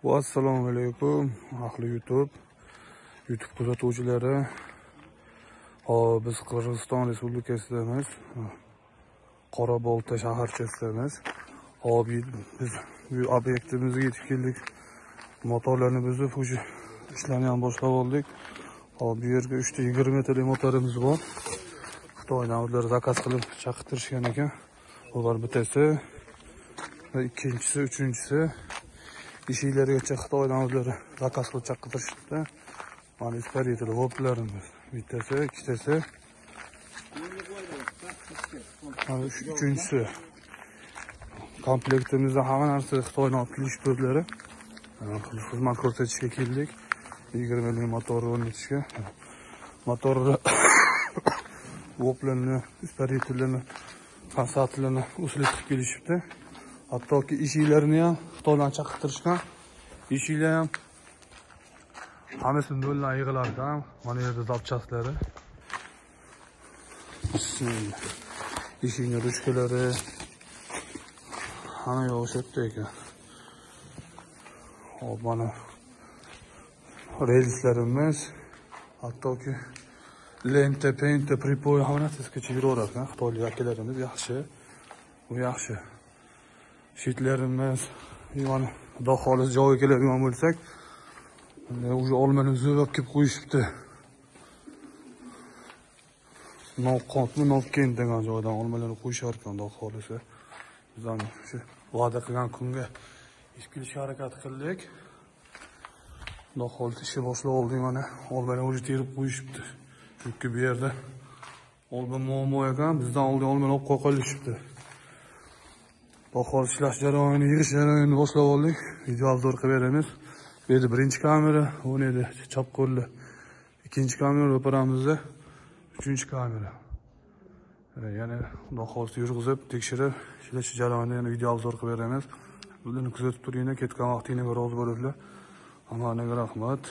Assalomu alaykum ahli YouTube kuzatuvchilari. Hop, biz Qirg'iziston Respublikasidamiz. Qorabolta shaharchasidamiz. Hop, biz bu obyektimizga yetib keldik. Motorlarni buzib, ishlarni ham boshlab oldik. Hop, bu yerga 3 ta 20 metrlik motorimiz bor. Xitoydan ular zakaz qilib chaqirtirishgan ekan. Ular bittasi va ikkinchisi, uchinchisi ishlargacha Xitoydan o'zlari zakaz qilib chaqirtirishdi. Mana isparitli voblarimiz. Bittasi, ikkitasi. Mana uchinchisi. Komplektimizda hamma narsa Xitoydan olib kelishib o'zlari. Xizmat ko'rsatishga keldik. 20 ming motor o'rnatishga. Motorni voblarni, isparitlarni, konsatlarni uslab kelishibdi. Hattoki ishlarni ham Xitoydan chaqirtirishgan. Ishlar ham hammasi noldan yig'ilarkan. Mana yerda zapchastlari. Ishning ruchkalari hamma yo'q o'shatda ekan. Hop, mana relslarimiz, hattoki lenta, penta, pripoy hamma narsasigacha yuraveradi. Xitoylik akalarimiz yaxshi. Bu yaxshi. Shitlarimiz, mana xudo xolis joyga keladigan bo'lsak, o'sha olmani uzib kelib qo'yishibdi. Novqotmi, Novkent degan joydan olmalarni qo'yishar ekan, xudo xolisa. Biz ham shu va'da qilgan kunga yetib kelishga harakat qildik. Xudo xolisa ishni boshlab oldik, mana olmalarni o'zi terib qo'yishibdi. Chunki bu yerda olma muammo ekan, bizdan oldin olmani olib qo'yishibdi. Bahor ishlash jarayonini, yig'ish jarayonini boshlab oldik. Video obzor qilib beramiz. Bu yerda birinchi kamera, bu yerda chap qo'lli ikkinchi kamera, ro'paramizda uchinchi kamera. Yana xudo xolis yurg'izib, tekshirib, ishlash jarayonini yana video obzor qilib beramiz. Bularni kuzatib turinglar, ketgan vaqtingizga rozi bo'linglar. Hammaga rahmat.